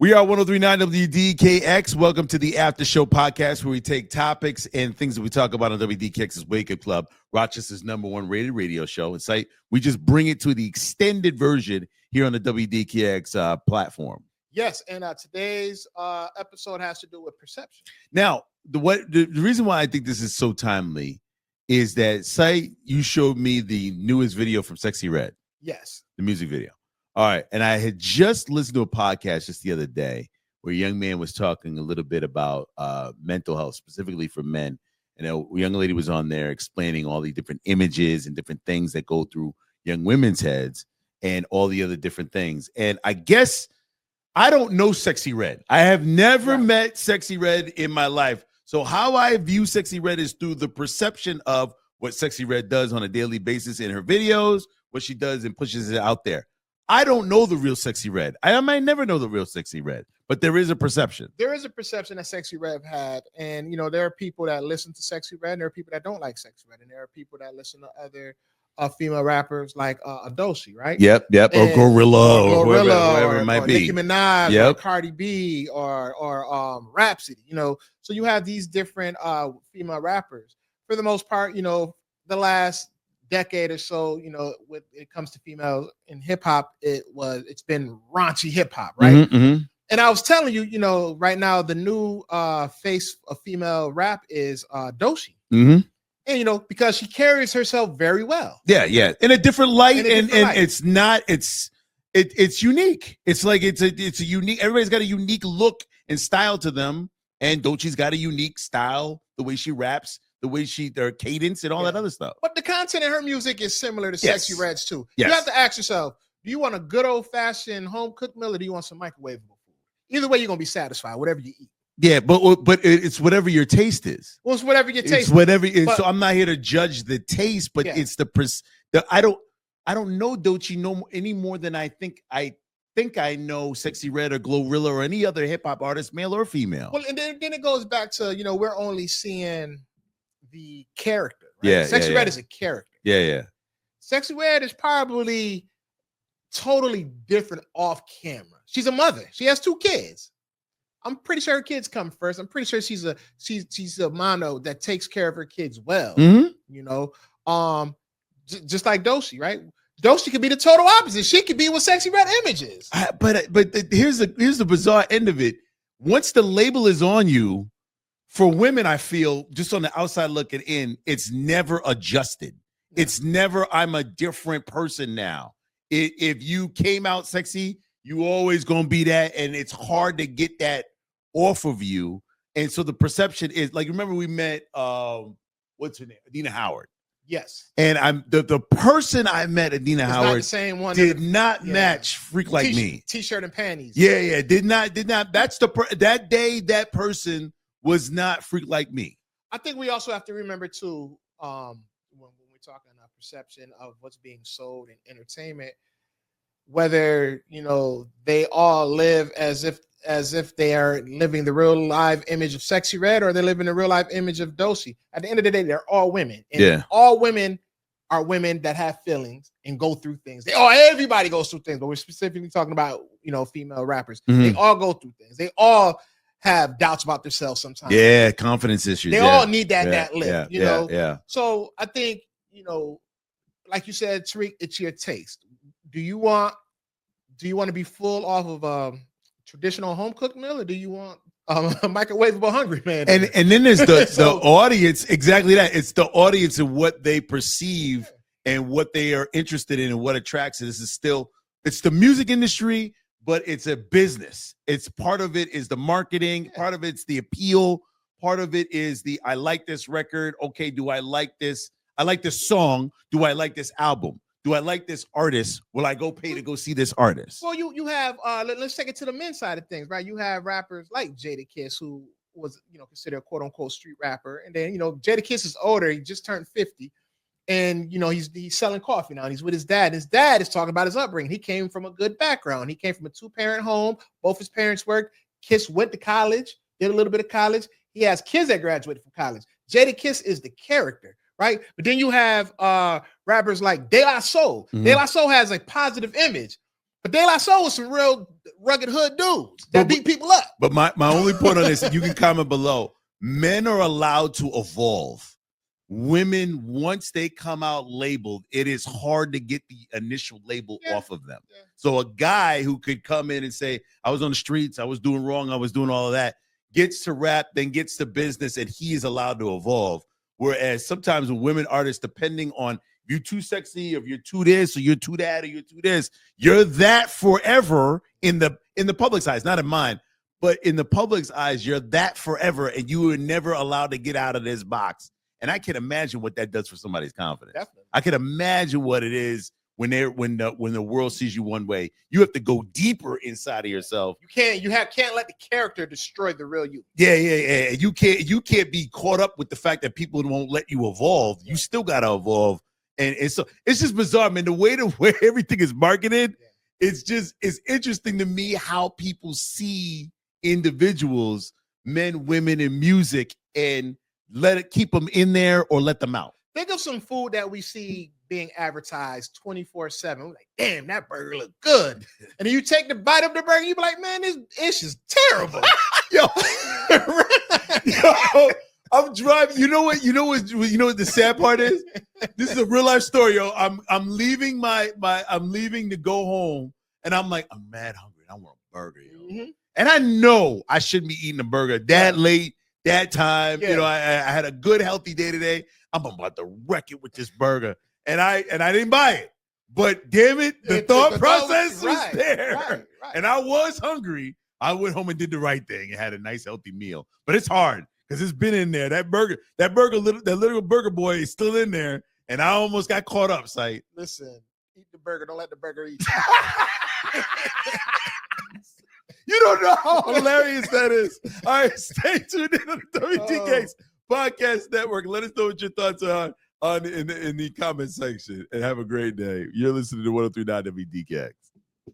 We are 1039 WDKX. Welcome to the After Show podcast, where we take topics and things that we talk about on WDKX's Wake Up Club, Rochester's #1 rated radio show and site. We just bring it to the extended version here on the WDKX platform. Yes, and today's episode has to do with perception. Now, the reason why I think this is so timely is that, site, you showed me the newest video from Sexyy Red. Yes. The music video. All right. And I had just listened to a podcast just the other day where a young man was talking a little bit about mental health, specifically for men. And a young lady was on there explaining all the different images and different things that go through young women's heads and all the other different things. And I guess I don't know Sexyy Red. I have never met Sexyy Red in my life. So how I view Sexyy Red is through the perception of what Sexyy Red does on a daily basis in her videos, what she does and pushes it out there. I don't know the real Sexyy Red. I might never know the real Sexyy Red, but there is a perception. There is a perception that Sexyy Red had. And, there are people that listen to Sexyy Red, and there are people that don't like Sexyy Red. And there are people that listen to other female rappers like Adoshi, right? Yep. Or Gorilla or whoever it might be. Nicki Minaj, or Cardi B, or Rhapsody, So you have these different female rappers. For the most part, the last decade or so, when it comes to females in hip hop, it's been raunchy hip hop, right? Mm-hmm. And I was telling you, right now the new face of female rap is Doshi. Mm-hmm. And because she carries herself very well. Yeah, in a different light, and it's not it's unique. It's like it's a unique. Everybody's got a unique look and style to them, and Dochi's got a unique style, the way she raps, the way their cadence and all that other stuff. But the content in her music is similar to Sexyy Red's too. Yes. You have to ask yourself, do you want a good old-fashioned home-cooked meal, or do you want some microwavable food? Either way, you're going to be satisfied, whatever you eat. Yeah, but it's whatever your taste is. Well, it's whatever your taste is. So I'm not here to judge the taste, but it's I don't know Dochi any more than I think I know Sexyy Red or Glorilla or any other hip-hop artist, male or female. Well, and then it goes back to, we're only seeing the character, right? Yeah, Sexyy Red is a character. Yeah. Sexyy Red is probably totally different off camera. She's a mother. She has 2 kids. I'm pretty sure her kids come first. I'm pretty sure she's a mono that takes care of her kids well. Mm-hmm. Just like Doshi, right? Doshi could be the total opposite. She could be what Sexyy Red image is. But here's the bizarre end of it. Once the label is on you, for women, I feel, just on the outside looking in, it's never adjusted. Yeah. It's never, I'm a different person now. If you came out sexy, you always going to be that, and it's hard to get that off of you. And so the perception is, like, remember we met, what's her name? Adina Howard. Yes. And I'm the person I met, Adina Howard, not the same one did not match Freak Like Me. T-shirt and panties. Yeah. Did not. That's that day, that person was not Freak Like Me. I think we also have to remember too, when we're talking about perception of what's being sold in entertainment, whether they all live as if they are living the real live image of Sexyy Red, or they're living the real life image of Doshi. At the end of the day, they're all women. And all women are women that have feelings and go through things. Everybody goes through things, but we're specifically talking about, female rappers. Mm-hmm. They all go through things. They all have doubts about themselves sometimes. Yeah, confidence issues. They all need that lift, Yeah. So I think, like you said, Tariq, it's your taste. Do you want to be full off of traditional home cooked meal, or do you want a microwavable hungry man? And then there's the audience, exactly that. It's the audience and what they perceive and what they are interested in and what attracts it. It's the music industry, but it's a business. It's part of it is the marketing, part of it's the appeal, part of it is I like this record. Okay, do I like this? I like this song. Do I like this album? Do I like this artist? Will I go pay to go see this artist? Well, you have let's take it to the men's side of things, right? You have rappers like Jadakiss, who was considered a quote unquote street rapper, and then Jadakiss is older. He just turned 50, and he's selling coffee now. And he's with his dad. His dad is talking about his upbringing. He came from a good background. He came from a 2-parent home. Both his parents worked. Kiss went to college, did a little bit of college. He has kids that graduated from college. Jadakiss is the character. Right. But then you have rappers like De La Soul. Mm-hmm. De La Soul has a positive image, But De La Soul was some real rugged hood dudes that beat people up. But my only point on this, you can comment below. Men are allowed to evolve. Women, once they come out labeled, it is hard to get the initial label off of them. Yeah. So a guy who could come in and say, I was on the streets, I was doing wrong, I was doing all of that, gets to rap, then gets to business, and he is allowed to evolve. Whereas sometimes with women artists, depending on if you're too sexy, or if you're too this, or you're too that, or you're too this, you're that forever in the public's eyes, not in mine, but in the public's eyes, you're that forever, and you were never allowed to get out of this box. And I can imagine what that does for somebody's confidence. Definitely. I can imagine what it is when the world sees you one way. You have to go deeper inside of yourself. You can't let the character destroy the real you. Yeah. You can't be caught up with the fact that people won't let you evolve. You still gotta evolve. And so it's just bizarre, man. The way everything is marketed, it's interesting to me how people see individuals, men, women, in music, and keep them in there or let them out. Think of some food that we see being advertised 24/7. We're like, damn, that burger look good. And then you take the bite of the burger, you be like, man, this ish is terrible. Yo, I'm driving. You know what the sad part is? This is a real life story, yo. I'm leaving I'm leaving to go home, and I'm like, I'm mad hungry. I want a burger, yo. Mm-hmm. And I know I shouldn't be eating a burger that late. That time, I had a good, healthy day today. I'm about to wreck it with this burger, and I didn't buy it. But damn it, the thought process was there, right. And I was hungry. I went home and did the right thing and had a nice, healthy meal. But it's hard because it's been in there. That little burger boy is still in there, and I almost got caught up. Sight. Listen, eat the burger. Don't let the burger eat. You don't know how hilarious that is. All right, stay tuned in on the WTK's Podcast Network. Let us know what your thoughts are in the comment section, and have a great day. You're listening to 103.9 WDKX.